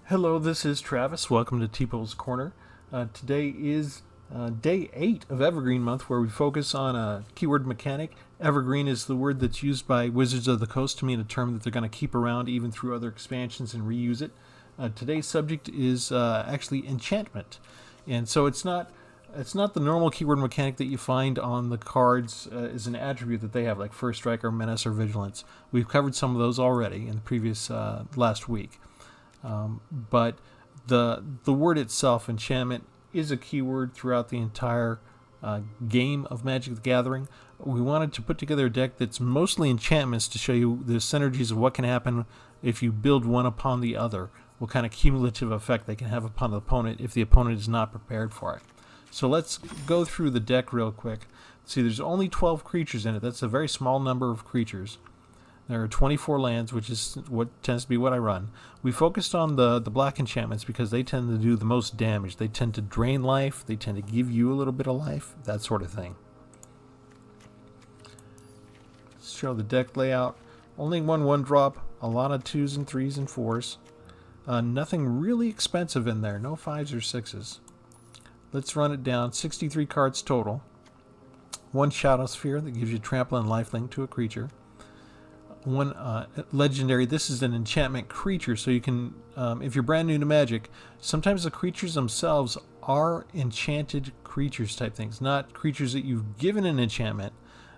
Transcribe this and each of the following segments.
Hello, this is Travis. Welcome to Tpull's Corner. Today is day 8 of Evergreen month, where we focus on a keyword mechanic. Evergreen is the word that's used by Wizards of the Coast to mean a term that they're going to keep around even through other expansions and reuse it. Today's subject is actually enchantment, and so it's not the normal keyword mechanic that you find on the cards as an attribute that they have, like First Strike or Menace or Vigilance. We've covered some of those already in the previous last week. But the word itself, enchantment, is a keyword throughout the entire game of Magic the Gathering. We wanted to put together a deck that's mostly enchantments to show you the synergies of what can happen if you build one upon the other, what kind of cumulative effect they can have upon the opponent if the opponent is not prepared for it. So let's go through the deck real quick. See, there's only 12 creatures in it. That's a very small number of creatures. There are 24 lands, which is what tends to be what I run. We focused on the black enchantments because they tend to do the most damage. They tend to drain life. They tend to give you a little bit of life, that sort of thing. Let's show the deck layout. Only one drop, a lot of 2s and 3s and 4s. Nothing really expensive in there, no 5s or 6s. Let's run it down. 63 cards total. 1 Shadowspear that gives you trample and lifelink to a creature. 1 legendary. This is an enchantment creature, so you can, if you're brand new to Magic, sometimes the creatures themselves are enchanted creatures type things, not creatures that you've given an enchantment,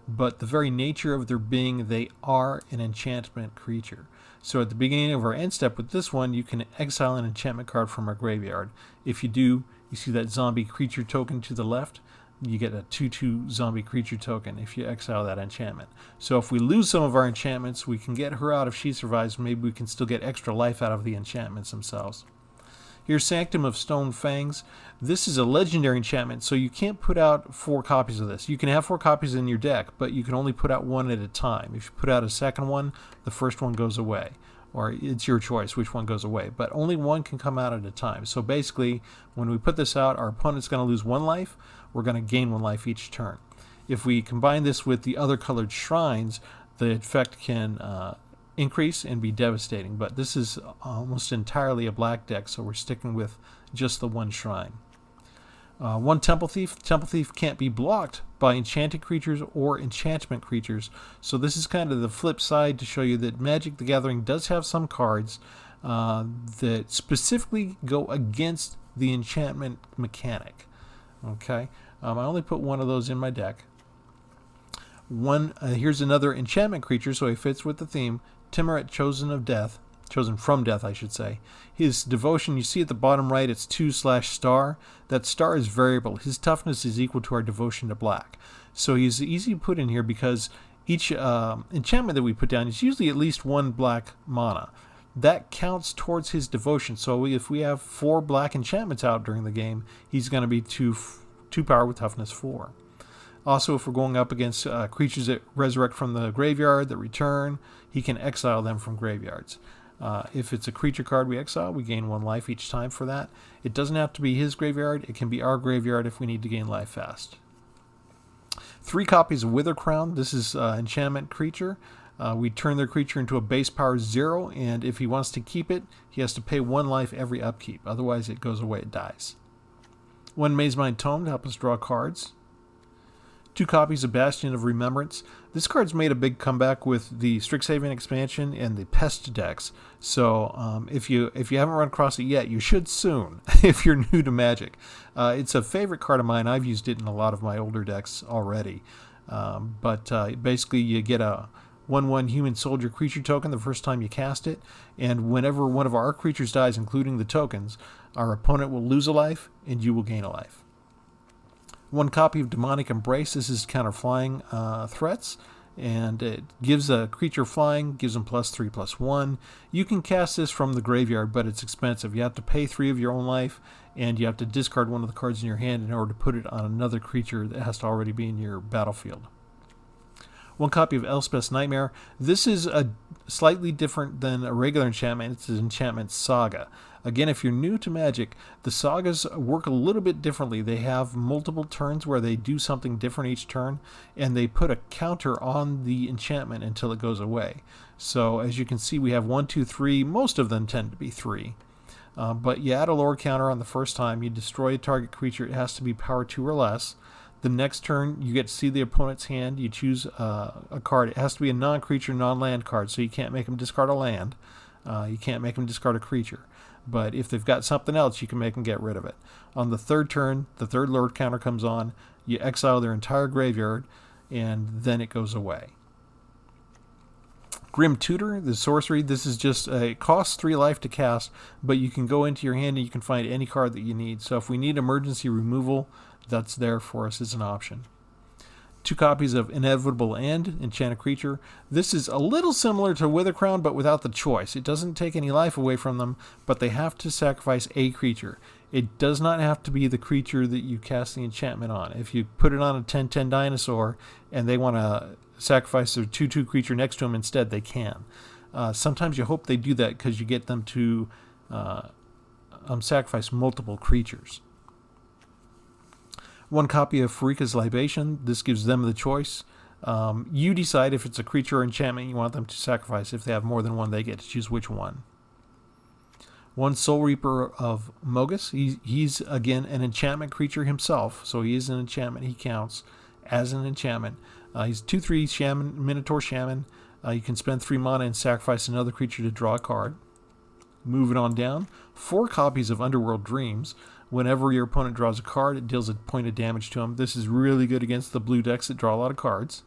but the very nature of their being, they are an enchantment creature. So at the beginning of our end step with this one, you can exile an enchantment card from our graveyard. If you do, you see that zombie creature token to the left. You get a 2/2 zombie creature token if you exile that enchantment. So if we lose some of our enchantments, we can get her out if she survives. Maybe we can still get extra life out of the enchantments themselves. Here's Sanctum of Stone Fangs. This is a legendary enchantment, so you can't put out 4 copies of this. You can have 4 copies in your deck, but you can only put out 1 at a time. If you put out a second one, the first one goes away. Or it's your choice which one goes away. But only 1 can come out at a time. So basically, when we put this out, our opponent's going to lose 1 life. We're going to gain 1 life each turn. If we combine this with the other colored shrines, the effect can increase and be devastating. But this is almost entirely a black deck, so we're sticking with just the 1 shrine. 1 Temple Thief. Temple Thief can't be blocked by enchanted creatures or enchantment creatures. So this is kind of the flip side to show you that Magic the Gathering does have some cards that specifically go against the enchantment mechanic. Okay, I only put 1 of those in my deck. Here's another enchantment creature, so he fits with the theme. Tymaret, chosen from death, I should say. His devotion, you see at the bottom right, it's 2/star. That star is variable. His toughness is equal to our devotion to black. So he's easy to put in here because each enchantment that we put down is usually at least 1 black mana. That counts towards his devotion. So if we have 4 black enchantments out during the game, he's going to be 2 power with toughness 4. Also, if we're going up against creatures that resurrect from the graveyard, that return, he can exile them from graveyards. If it's a creature card we exile, we gain 1 life each time for that. It doesn't have to be his graveyard. It can be our graveyard if we need to gain life fast. 3 copies of Withercrown. This is an enchantment creature. We turn their creature into a base power 0, and if he wants to keep it, he has to pay 1 life every upkeep. Otherwise, it goes away, it dies. 1 Mazemind Tome to help us draw cards. 2 copies of Bastion of Remembrance. This card's made a big comeback with the Strixhaven expansion and the Pest decks. So if you haven't run across it yet, you should soon if you're new to Magic. It's a favorite card of mine. I've used it in a lot of my older decks already. Basically, you get a 1/1 human soldier creature token the first time you cast it, and whenever one of our creatures dies, including the tokens, our opponent will lose a life and you will gain a life. 1 copy of Demonic Embrace. This is counter flying threats, and it gives a creature flying, gives them +3/+1. You can cast this from the graveyard, but it's expensive. You have to pay 3 of your own life, and you have to discard 1 of the cards in your hand in order to put it on another creature that has to already be in your battlefield. 1 copy of Elspeth's Nightmare. This is a slightly different than a regular enchantment. It's an enchantment saga. Again, if you're new to Magic, the sagas work a little bit differently. They have multiple turns where they do something different each turn, and they put a counter on the enchantment until it goes away. So as you can see, we have 1, 2, 3. Most of them tend to be 3. But you add a lore counter on the first time. You destroy a target creature. It has to be power 2 or less. The next turn, you get to see the opponent's hand. You choose a card. It has to be a non-creature, non-land card, so you can't make them discard a land. You can't make them discard a creature. But if they've got something else, you can make them get rid of it. On the third turn, the third lore counter comes on. You exile their entire graveyard, and then it goes away. Grim Tutor, the sorcery, this is just it costs 3 life to cast, but you can go into your hand and you can find any card that you need. So if we need emergency removal, that's there for us as an option. 2 copies of Inevitable End, Enchanted Creature. This is a little similar to Withercrown, but without the choice. It doesn't take any life away from them, but they have to sacrifice a creature. It does not have to be the creature that you cast the enchantment on. If you put it on a 10/10 dinosaur and they want to sacrifice their 2/2 creature next to them instead, they can. Sometimes you hope they do that because you get them to sacrifice multiple creatures. 1 copy of Pharika's Libation. This gives them the choice. You decide if it's a creature or enchantment you want them to sacrifice. If they have more than one, they get to choose which one. 1 Soulreaper of Mogis. He's again an enchantment creature himself, so he is an enchantment. He counts as an enchantment. He's 2/3 shaman, Minotaur Shaman. You can spend 3 mana and sacrifice another creature to draw a card. Moving on down, 4 copies of Underworld Dreams. Whenever your opponent draws a card, it deals a point of damage to him. This is really good against the blue decks that draw a lot of cards.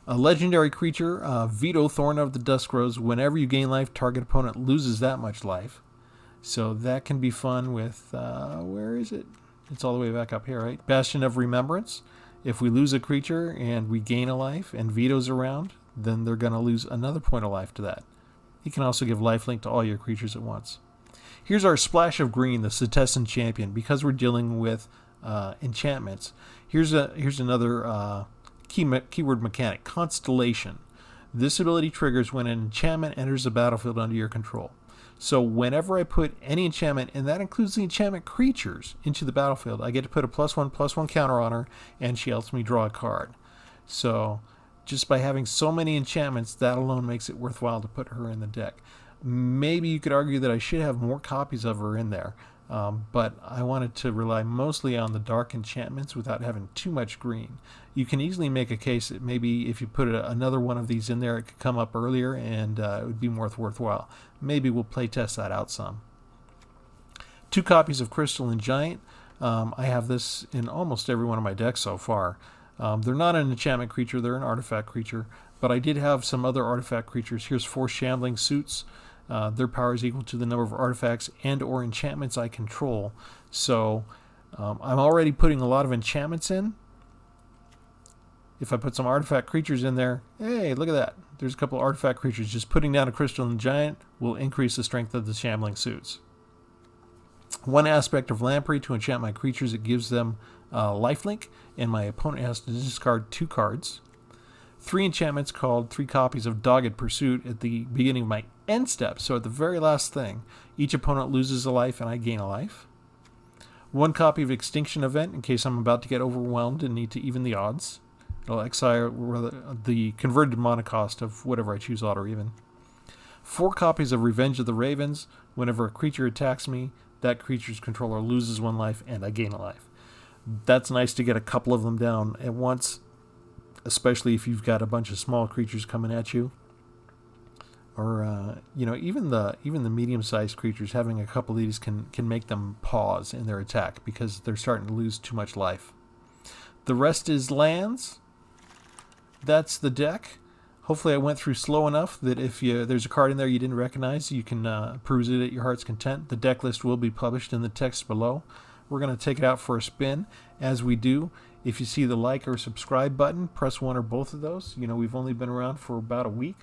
A legendary creature, Vito, Thorn of the Dusk Rose. Whenever you gain life, target opponent loses that much life. So that can be fun with, where is it? It's all the way back up here, right? Bastion of Remembrance. If we lose a creature and we gain a life and Vito's around, then they're going to lose another point of life to that. He can also give lifelink to all your creatures at once. Here's our splash of green, the Setessan Champion. Because we're dealing with enchantments, here's another keyword mechanic, Constellation. This ability triggers when an enchantment enters the battlefield under your control. So whenever I put any enchantment, and that includes the enchantment creatures, into the battlefield, I get to put a +1/+1 counter on her, and she helps me draw a card. So just by having so many enchantments, that alone makes it worthwhile to put her in the deck. Maybe you could argue that I should have more copies of her in there, but I wanted to rely mostly on the dark enchantments without having too much green. You can easily make a case that maybe if you put another one of these in there, it could come up earlier and it would be more worthwhile. Maybe we'll play test that out some. 2 copies of Crystalline Giant. I have this in almost every one of my decks so far. They're not an enchantment creature, they're an artifact creature, but I did have some other artifact creatures. Here's 4 Shambling Suits. Their power is equal to the number of artifacts and or enchantments I control. So I'm already putting a lot of enchantments in. If I put some artifact creatures in there, hey, look at that. There's a couple of artifact creatures. Just putting down a Crystalline Giant will increase the strength of the Shambling Suits. 1 Aspect of Lamprey to enchant my creatures. It gives them lifelink, and my opponent has to discard 2 cards. 3 enchantments called 3 copies of Dogged Pursuit at the beginning of my end step. So at the very last thing, each opponent loses a life and I gain a life. 1 copy of Extinction Event in case I'm about to get overwhelmed and need to even the odds. It'll exile the converted mana cost of whatever I choose, odd or even. 4 copies of Revenge of the Ravens. Whenever a creature attacks me, that creature's controller loses 1 life and I gain a life. That's nice to get a couple of them down at once, especially if you've got a bunch of small creatures coming at you, or even the medium-sized creatures. Having a couple of these can make them pause in their attack because they're starting to lose too much life. The rest is lands. That's the deck. Hopefully I went through slow enough that if there's a card in there you didn't recognize, you can peruse it at your heart's content. The deck list will be published in the text below. We're going to take it out for a spin. As we do, if you see the like or subscribe button, press 1 or both of those. We've only been around for about a week.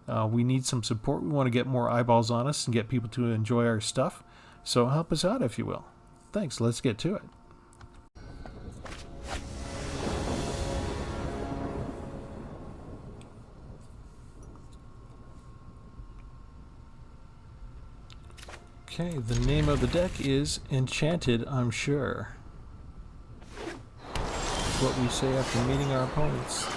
We need some support. We want to get more eyeballs on us and get people to enjoy our stuff. So help us out, if you will. Thanks. Let's get to it. Okay, the name of the deck is Enchanted, I'm sure. That's what we say after meeting our opponents.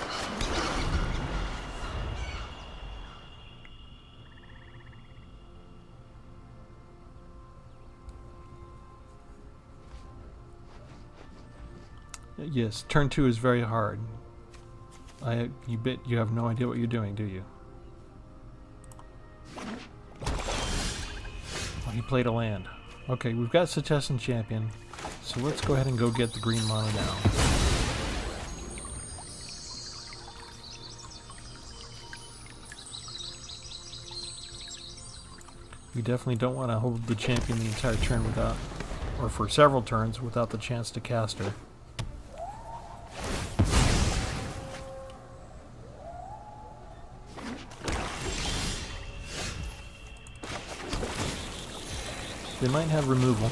Yes, turn 2 is very hard. You have no idea what you're doing, do you? Oh, he played a land. Okay, we've got Setessan Champion, so let's go ahead and go get the green mana now. We definitely don't want to hold the champion the entire turn without, or for several turns, without the chance to cast her. They might have removal,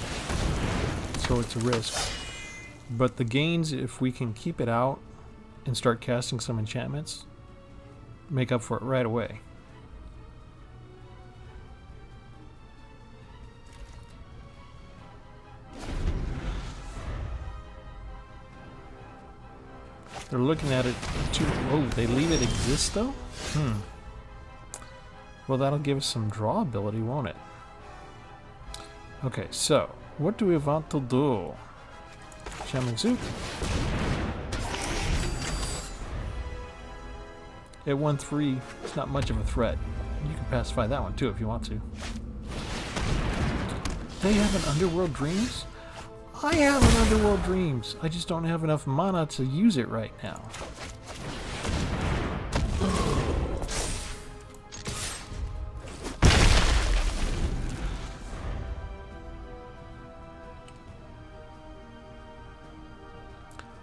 so it's a risk. But the gains, if we can keep it out and start casting some enchantments, make up for it right away. They're looking at it too. Oh, they leave it exist though? Well, that'll give us some draw ability, won't it? Okay, so what do we want to do? Shambling Suit. At 1/3, it's not much of a threat. You can pacify that one too if you want to. They have an Underworld Dreams? I have an Underworld Dreams. I just don't have enough mana to use it right now.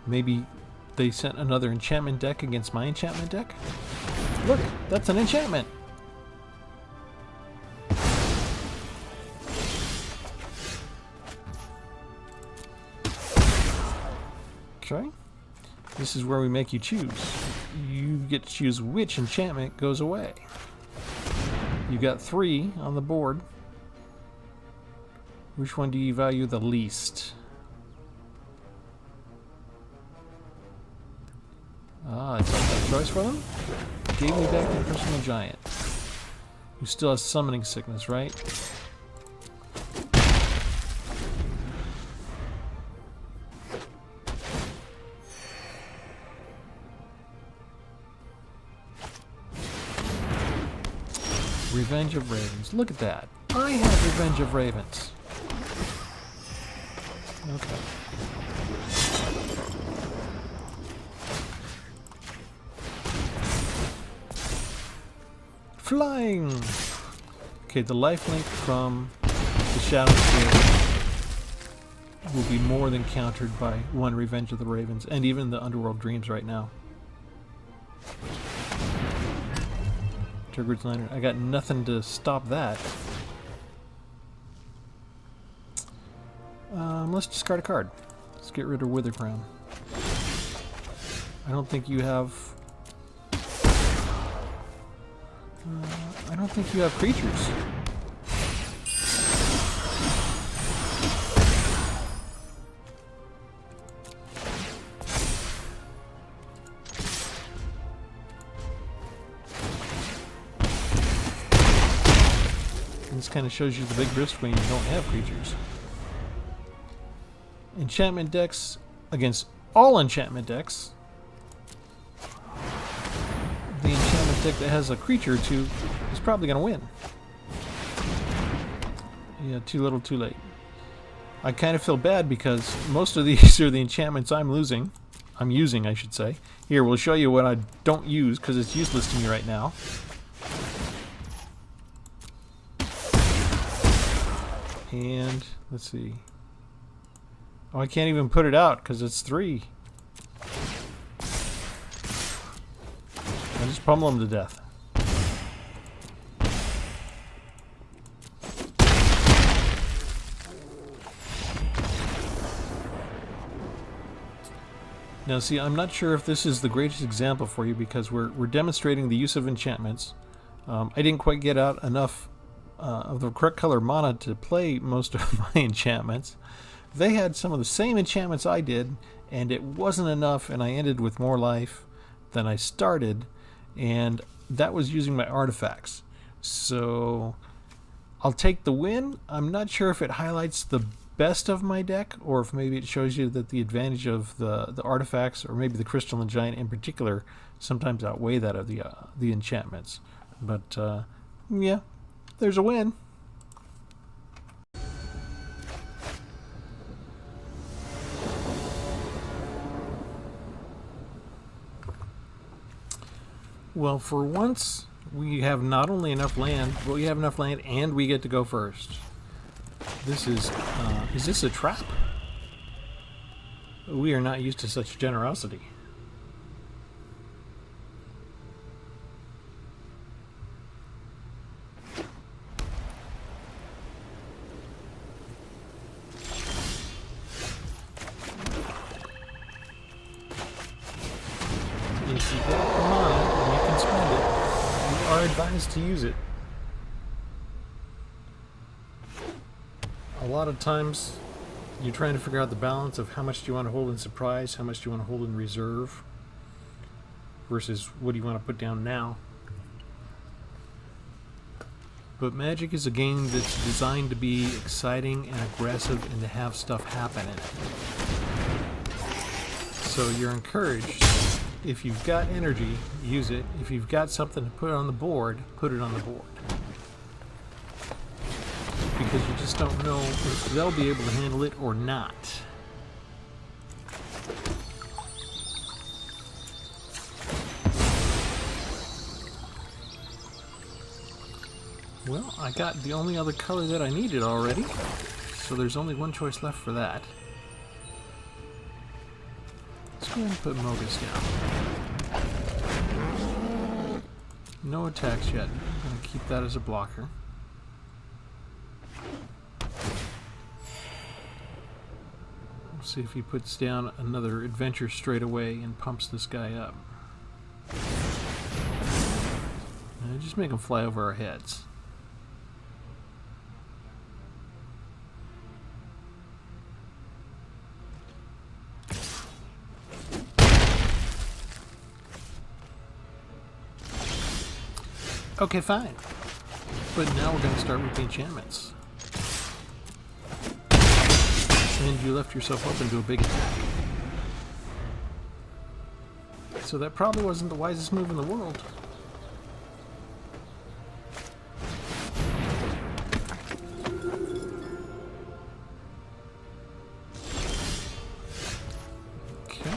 Maybe they sent another enchantment deck against my enchantment deck? Look, that's an enchantment! Okay. This is where we make you choose. You get to choose which enchantment goes away. You got 3 on the board. Which one do you value the least? Ah, it's not that choice for them? Gave me back the Crystalline Giant. Who still has summoning sickness, right? Revenge of Ravens. Look at that. I have Revenge of Ravens. Okay. Flying! Okay, the lifelink from the Shadowspear will be more than countered by 1 Revenge of the Ravens, and even the Underworld Dreams right now. Turgid's Lantern. I got nothing to stop that. Let's discard a card. Let's get rid of Withercrown. I don't think you have... I don't think you have creatures. This kind of shows you the big risk when you don't have creatures. Enchantment decks against all enchantment decks. The enchantment deck that has a creature or 2 is probably going to win. Yeah, too little, too late. I kind of feel bad because most of these are the enchantments I'm losing. I'm using, I should say. Here, we'll show you what I don't use because it's useless to me right now. And let's see. Oh, I can't even put it out because it's 3. I just pummel them to death. Now see, I'm not sure if this is the greatest example for you because we're demonstrating the use of enchantments. I didn't quite get out enough of the correct color mana to play most of my enchantments. They had some of the same enchantments I did, and it wasn't enough, and I ended with more life than I started, and that was using my artifacts. So I'll take the win. I'm not sure if it highlights the best of my deck, or if maybe it shows you that the advantage of the artifacts, or maybe the Crystalline Giant in particular, sometimes outweigh that of the enchantments. But yeah, there's a win. Well, for once, we have not only enough land, but we have enough land and we get to go first. This is this a trap? We are not used to such generosity. If you got the money and you can spend it, you are advised to use it. A lot of times you're trying to figure out the balance of how much do you want to hold in surprise, how much do you want to hold in reserve, versus what do you want to put down now. But Magic is a game that's designed to be exciting and aggressive and to have stuff happen in it. So you're encouraged, if you've got energy, use it. If you've got something to put on the board, put it on the board. Because you just don't know if they'll be able to handle it or not. Well, I got the only other color that I needed already, so there's only one choice left for that. Let's go ahead and put Mogis down. No attacks yet. I'm going to keep that as a blocker. See if he puts down another adventure straight away and pumps this guy up. And just make him fly over our heads. Okay, fine. But now we're going to start with the enchantments. And you left yourself open to a big attack. So that probably wasn't the wisest move in the world. Okay.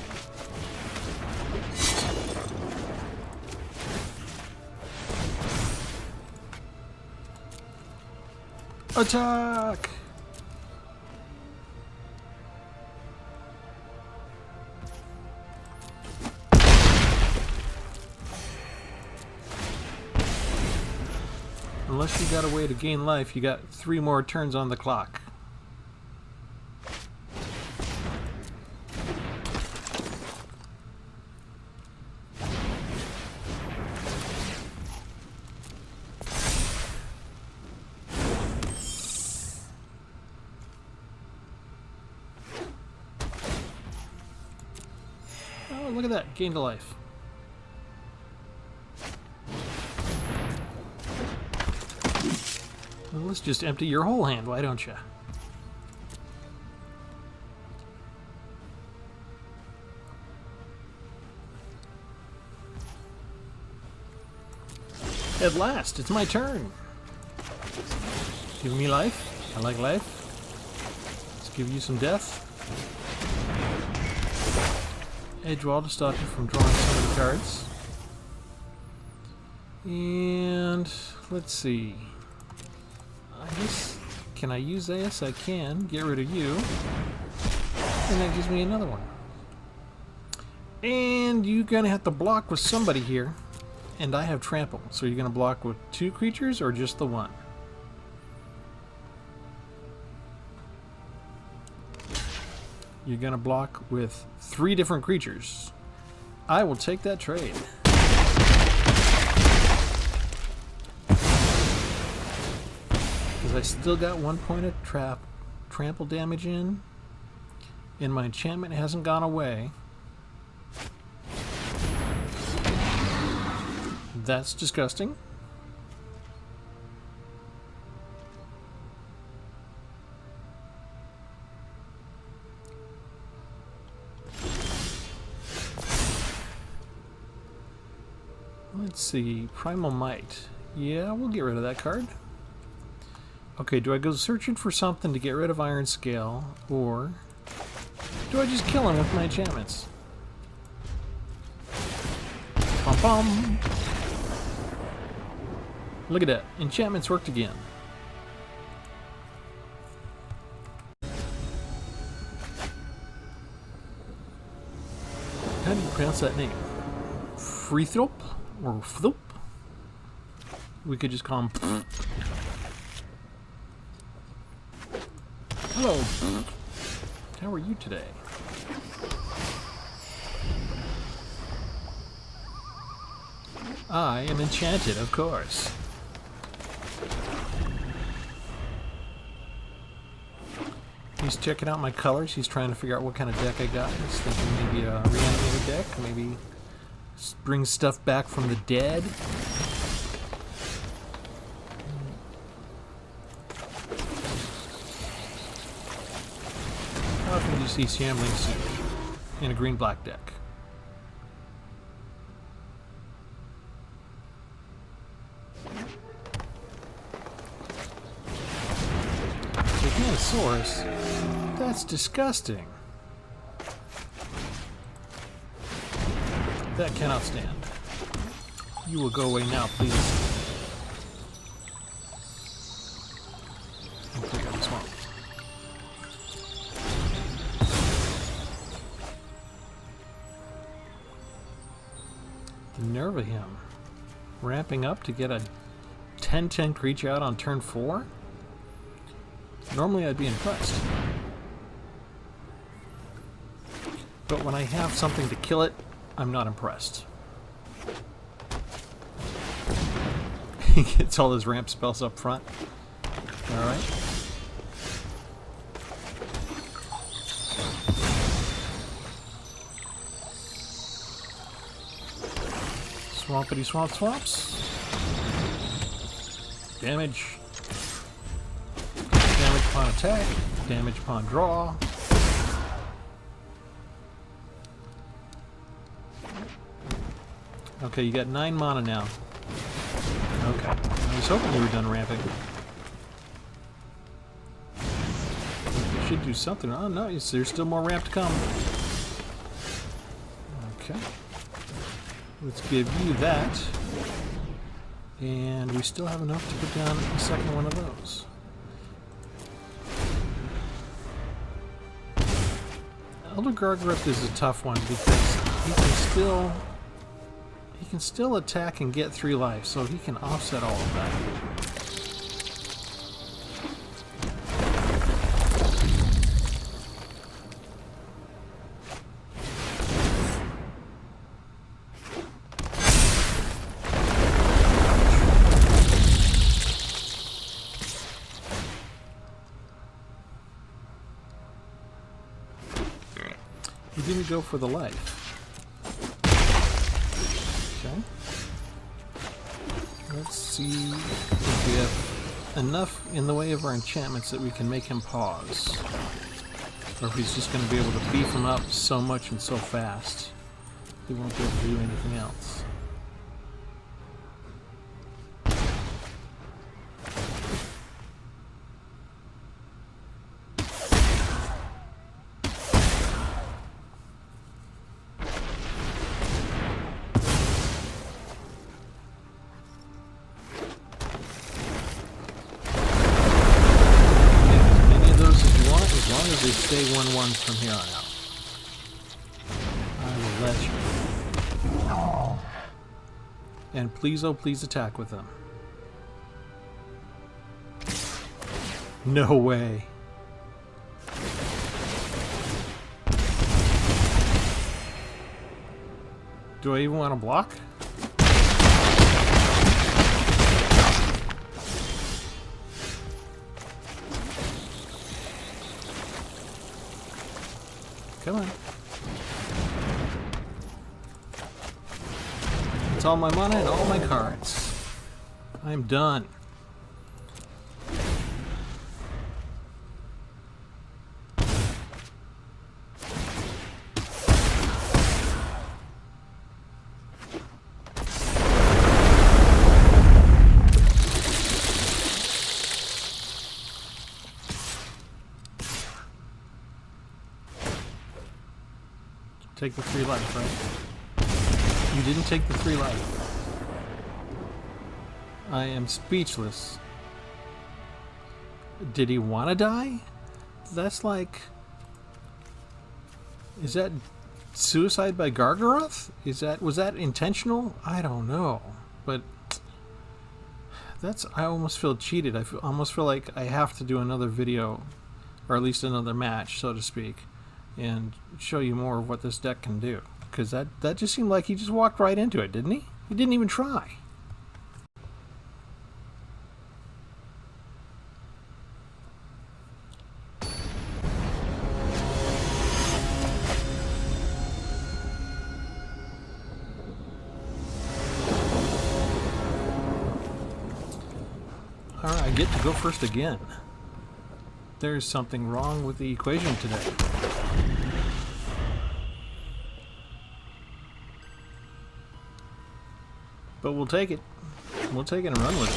Attack! Unless you got a way to gain life, you got 3 more turns on the clock. Oh, look at that, gained a life. Well, let's just empty your whole hand, why don't you? At last, it's my turn. Give me life. I like life. Let's give you some death. Edge wall to stop you from drawing some of the cards. And let's see. I guess, can I use this? I can. Get rid of you. And that gives me another one. And you're going to have to block with somebody here. And I have trample. So you're going to block with 2 creatures or just the one? You're going to block with 3 different creatures. I will take that trade. I still got 1 point of trample damage in, and my enchantment hasn't gone away. That's disgusting. Let's see. Primal Might. Yeah, we'll get rid of that card. Okay, do I go searching for something to get rid of Iron Scale, or do I just kill him with my enchantments? Bum bum! Look at that. Enchantments worked again. How do you pronounce that name? Freethrop? Or Fthrop? We could just call him. Hello. How are you today? I am enchanted, of course. He's checking out my colors. He's trying to figure out what kind of deck I got. He's thinking maybe a reanimated deck. Maybe bring stuff back from the dead. How often do you see Shambling Suit in a green-black deck? Source. That's disgusting. That cannot stand. You will go away now, please. I'll pick up the swamp. The nerve of him. Ramping up to get a 10/10 creature out on turn 4? Normally I'd be impressed. But when I have something to kill it, I'm not impressed. He gets all his ramp spells up front. Alright. Swampity swamp swamps. Damage. Damage upon attack, damage upon draw. Okay, you got 9 mana now. Okay, I was hoping you were done ramping. You should do something. Oh no, there's still more ramp to come. Okay. Let's give you that. And we still have enough to put down a second one of those. Elder Gargrift is a tough one because he can still attack and get 3 life, so he can offset all of that. He didn't go for the life. Okay. Let's see if we have enough in the way of our enchantments that we can make him pause. Or if he's just going to be able to beef him up so much and so fast, he won't be able to do anything else. They stay 1/1 from here on out. I will let you. And please, oh please, attack with them. No way. Do I even want to block? Come on. It's all my mana and all my cards. I'm done. take the 3 life, right? You didn't take the 3 life. I am speechless. Did he want to die? That's like... Is that suicide by Gargaroth? Was that intentional? I don't know. But I almost feel cheated. I almost feel like I have to do another video, or at least another match, so to speak, and show you more of what this deck can do. Because that just seemed like he just walked right into it, didn't he? He didn't even try. Alright, I get to go first again. There's something wrong with the equation today. But we'll take it. We'll take it and run with it.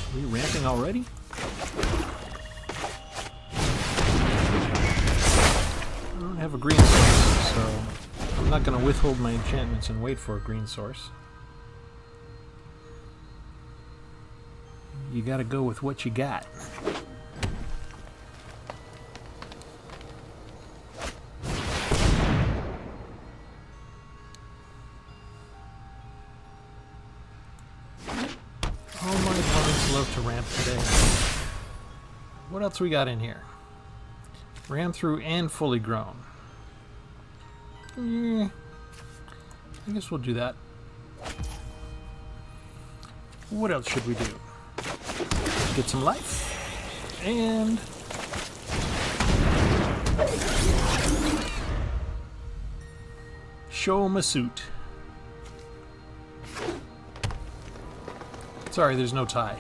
Are we ramping already? I don't have a green source, so I'm not going to withhold my enchantments and wait for a green source. You gotta go with what you got. All my opponents love to ramp today. What else we got in here? Ram through and fully grown. I guess we'll do that. What else should we do? Get some life, and show him a suit. Sorry, there's no tie.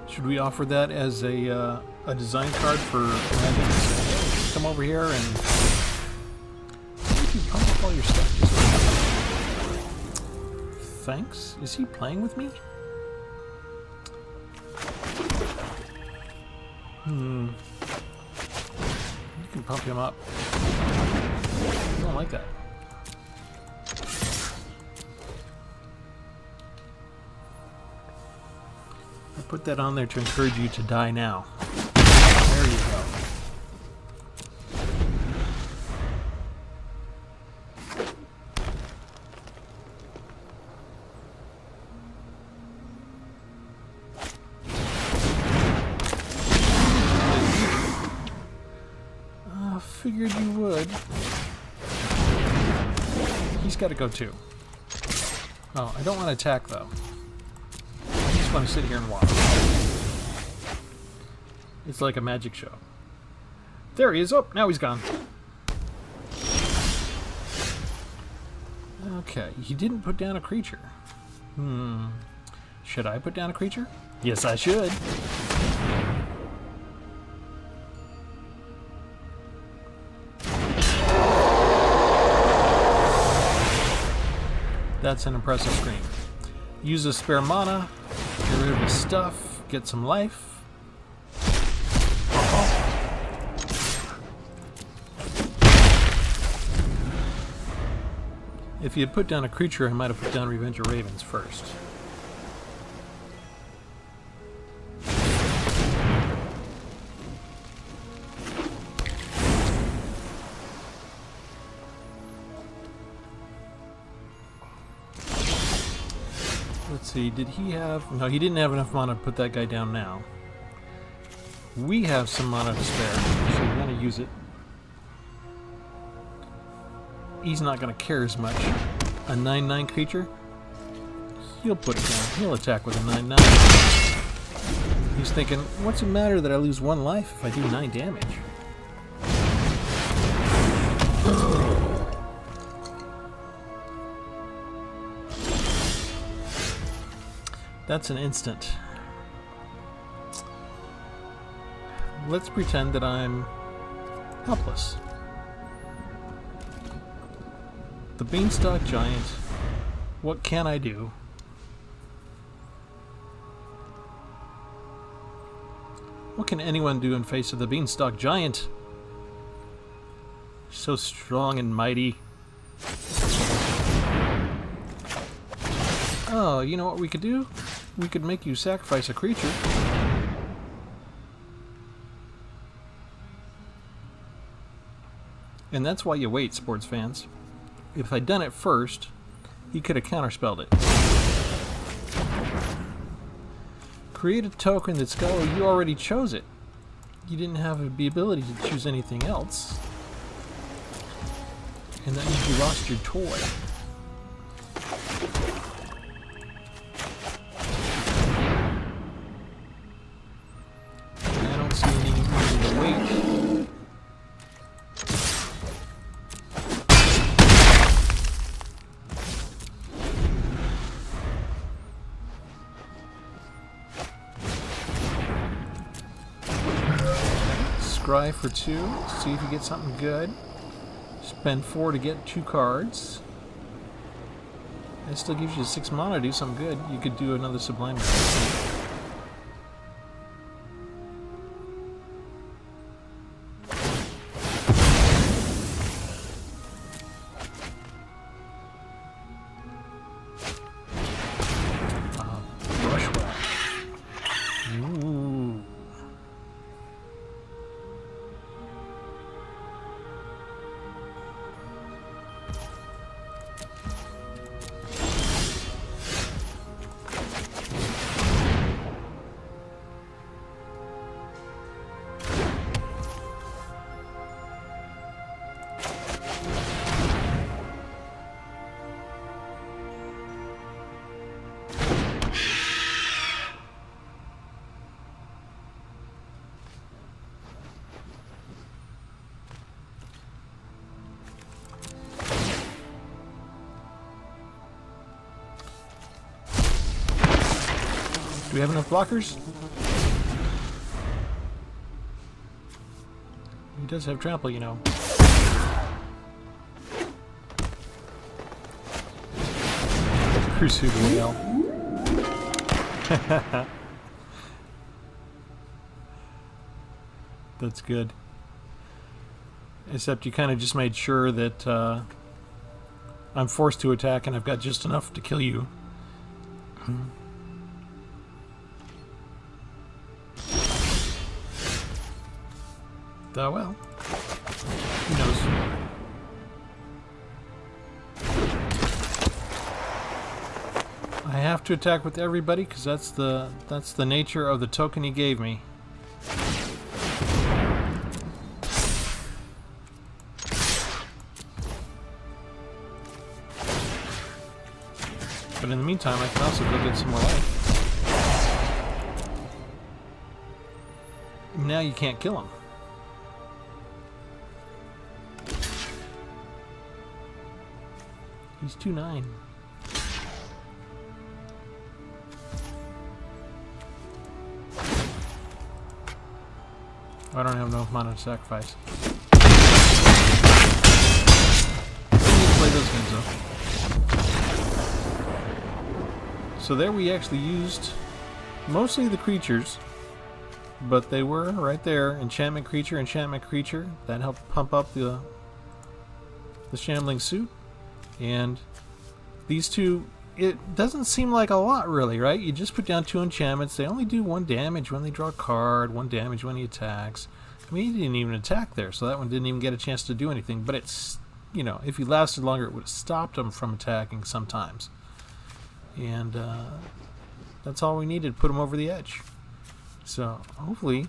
Should we offer that as a design card for Magic? Hey, come over here and pump up all your stuff. Thanks. Is he playing with me? You can pump him up. I don't like that. I put that on there to encourage you to die now. There you go. Figured you would. He's got to go too. Oh, I don't want to attack though. I just want to sit here and watch. It's like a magic show. There he is. Oh, now he's gone. Okay, he didn't put down a creature. Should I put down a creature? Yes, I should. That's an impressive screen. Use a spare mana, get rid of his stuff, get some life. If he had put down a creature, I might have put down Revenge of Ravens first. Let's see, did he have... No, he didn't have enough mana to put that guy down now. We have some mana to spare, so we're going to use it. He's not going to care as much. A 9/9 creature? He'll put it down. He'll attack with a 9/9. He's thinking, what's the matter that I lose 1 life if I do 9 damage? That's an instant. let's pretend that I'm helpless. The Beanstalk Giant. What can I do? What can anyone do in face of the Beanstalk Giant? So strong and mighty. Oh, you know what we could do? We could make you sacrifice a creature. And that's why you wait, sports fans. If I'd done it first, he could have counterspelled it. Create a token that's got, well, you already chose it. You didn't have the ability to choose anything else. And that means you lost your toy. I don't see any reason to wait. Scry for 2, see if you get something good. Spend 4 to get 2 cards. That still gives you 6 mana to do something good. You could do another Sublime. Brushwhack. Ooh. Do we have enough blockers? He does have trample, you know. Crusader Whale. That's good. Except you kind of just made sure that I'm forced to attack and I've got just enough to kill you. Well, who knows? I have to attack with everybody because that's the nature of the token he gave me. But in the meantime, I can also go get some more life. Now you can't kill him. He's 2/9. I don't have enough mana to sacrifice. I need to play those games though. So there we actually used mostly the creatures, but they were right there. Enchantment creature. That helped pump up the Shambling Suit. And these two, it doesn't seem like a lot really, right? You just put down 2 enchantments. They only do 1 damage when they draw a card, 1 damage when he attacks. I mean, he didn't even attack there, so that one didn't even get a chance to do anything. But it's, you know, if he lasted longer, it would have stopped him from attacking sometimes. And that's all we needed to put him over the edge. So hopefully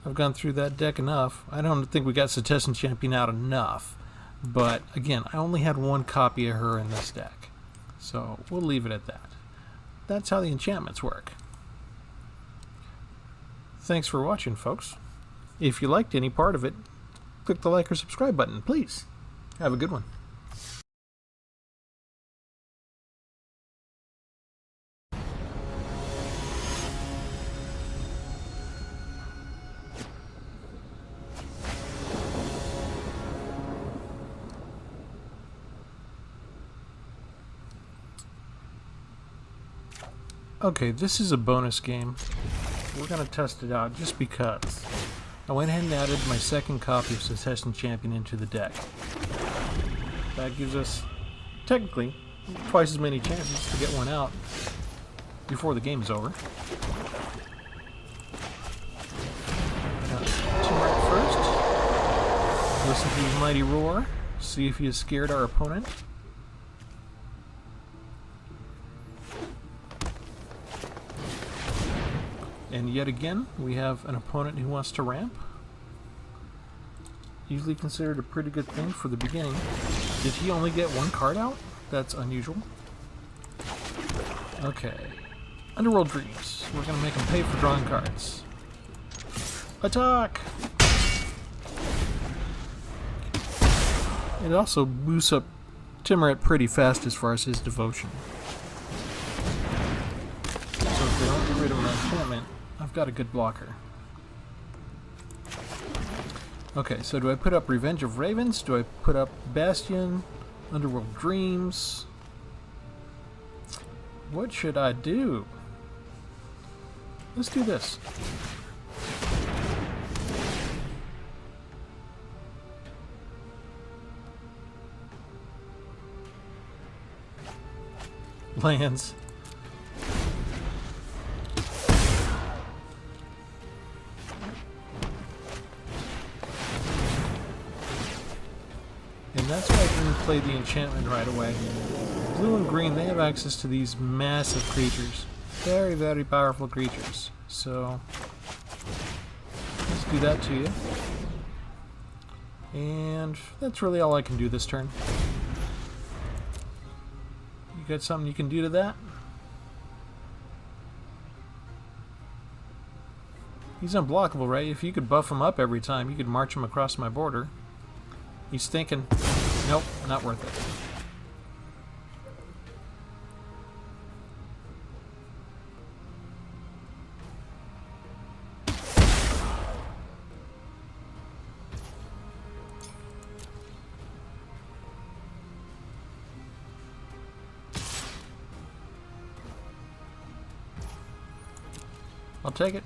I've gone through that deck enough. I don't think we got Setessan Champion out enough. But again, I only had 1 copy of her in this deck. So we'll leave it at that. That's how the enchantments work. Thanks for watching, folks. If you liked any part of it, click the like or subscribe button, please. Have a good one. Okay, this is a bonus game. We're going to test it out just because. I went ahead and added my second copy of Setessan Champion into the deck. That gives us, technically, twice as many chances to get one out before the game is over. Tymaret first. Listen to his mighty roar. See if he has scared our opponent. And yet again, we have an opponent who wants to ramp. Usually considered a pretty good thing for the beginning. Did he only get one card out? That's unusual. Okay. Underworld Dreams. We're going to make him pay for drawing cards. Attack! It also boosts up Tymaret pretty fast as far as his devotion. So if they don't get rid of my enchantment, I've got a good blocker. Okay, so do I put up Revenge of Ravens? Do I put up Bastion? Underworld Dreams? What should I do? Let's do this. Lands. And that's why I didn't play the enchantment right away. Blue and green, they have access to these massive creatures. Very, very powerful creatures. So, let's do that to you. And that's really all I can do this turn. You got something you can do to that? He's unblockable, right? If you could buff him up every time, you could march him across my border. He's thinking, nope, not worth it. I'll take it.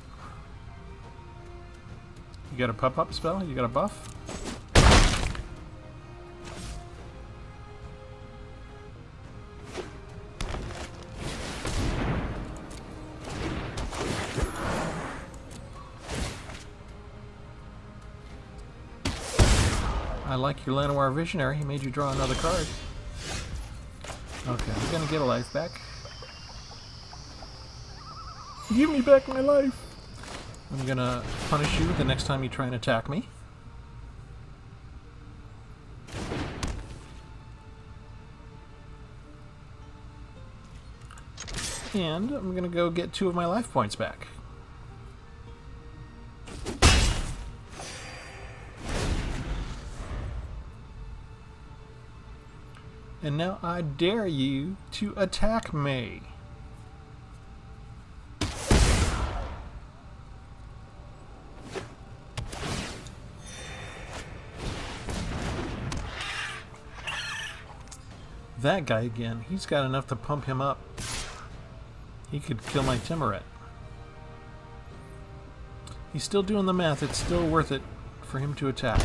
You got a pop-up spell? You got a buff? I like your Llanowar Visionary. He made you draw another card. Okay, I'm gonna get a life back. Give me back my life! I'm gonna punish you the next time you try and attack me. And I'm gonna go get 2 of my life points back. And now I dare you to attack me. That guy again, he's got enough to pump him up. He could kill my Tymaret. He's still doing the math, it's still worth it for him to attack.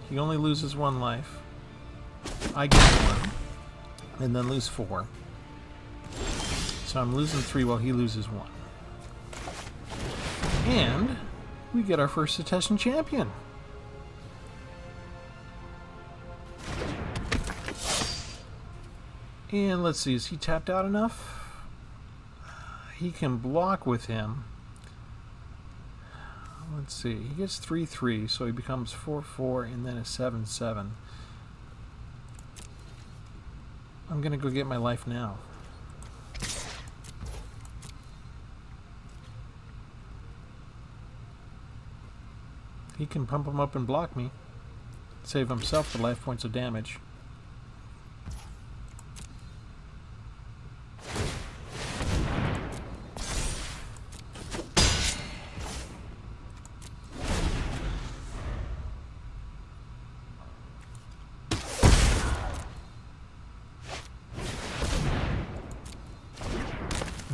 He only loses 1 life. I get 1, and then lose 4. So I'm losing 3 while he loses 1. And we get our first Setessan Champion. And let's see, is he tapped out enough? He can block with him. Let's see, he gets 3/3, so he becomes 4/4 and then a 7/7. I'm gonna go get my life now. He can pump him up and block me. Save himself the life points of damage.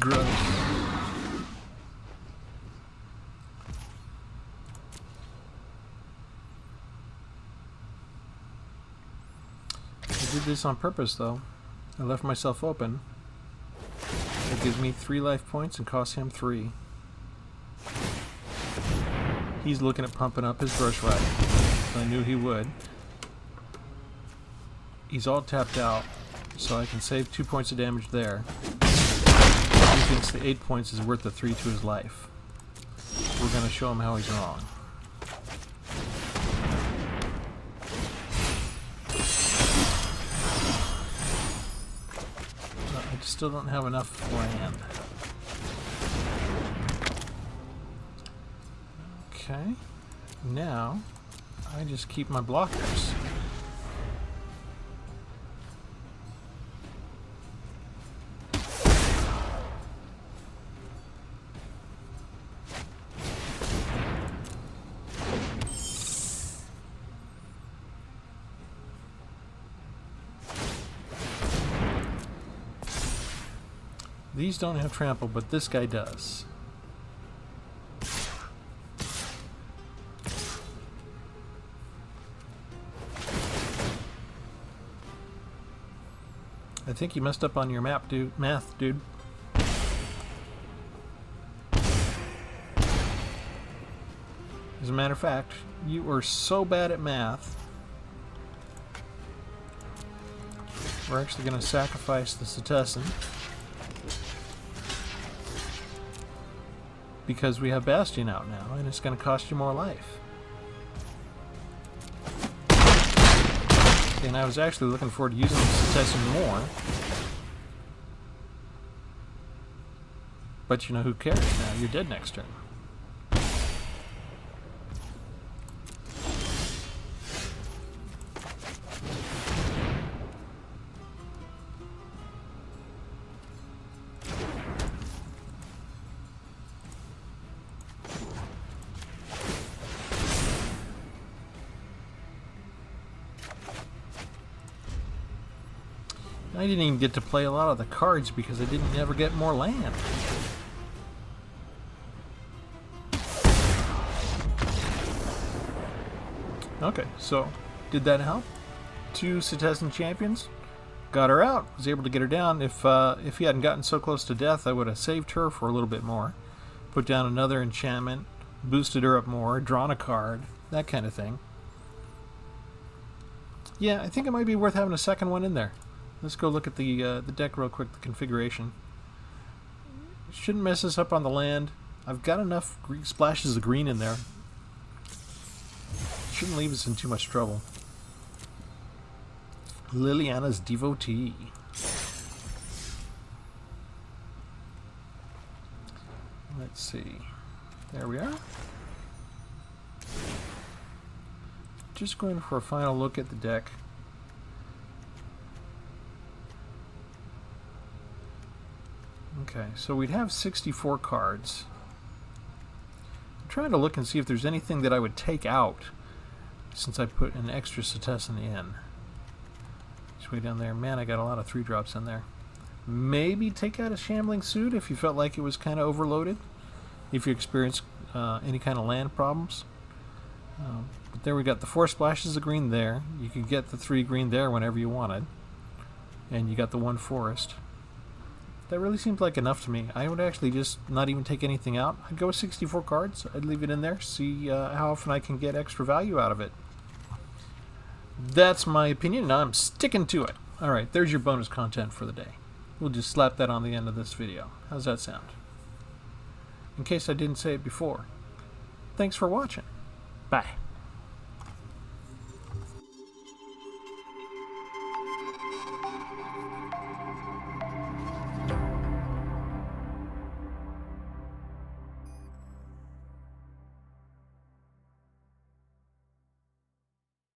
Gross. I did this on purpose, though. I left myself open. It gives me 3 life points and costs him 3. He's looking at pumping up his brush rifle. I knew he would. He's all tapped out, so I can save 2 points of damage there. He thinks the 8 points is worth the 3 to his life. We're going to show him how he's wrong. I still don't have enough land. Okay, now I just keep my blockers. These don't have trample, but this guy does. I think you messed up on your math, dude. As a matter of fact, you were so bad at math, we're actually going to sacrifice the Setessan because we have Bastion out now, and it's going to cost you more life. And I was actually looking forward to using the Setessan more. But you know, who cares now? You're dead next turn. I didn't even get to play a lot of the cards because I didn't ever get more land. Okay, so did that help? 2 Setessan Champions. Got her out. Was able to get her down. If he hadn't gotten so close to death, I would have saved her for a little bit more. Put down another enchantment, boosted her up more, drawn a card, that kind of thing. Yeah, I think it might be worth having a second one in there. Let's go look at the deck real quick, the configuration. Shouldn't mess us up on the land. I've got enough splashes of green in there. Shouldn't leave us in too much trouble. Liliana's Devotee. Let's see. There we are. Just going for a final look at the deck. Okay, so we'd have 64 cards. I'm trying to look and see if there's anything that I would take out since I put an extra Setessan in. It's way down there. Man, I got a lot of 3-drops in there. Maybe take out a Shambling Suit if you felt like it was kind of overloaded. If you experienced any kind of land problems. But there we got the 4 splashes of green there. You could get the 3 green there whenever you wanted. And you got the 1 forest. That really seems like enough to me. I would actually just not even take anything out. I'd go with 64 cards. I'd leave it in there, see how often I can get extra value out of it. That's my opinion, and I'm sticking to it. Alright, there's your bonus content for the day. We'll just slap that on the end of this video. How's that sound? In case I didn't say it before, thanks for watching. Bye.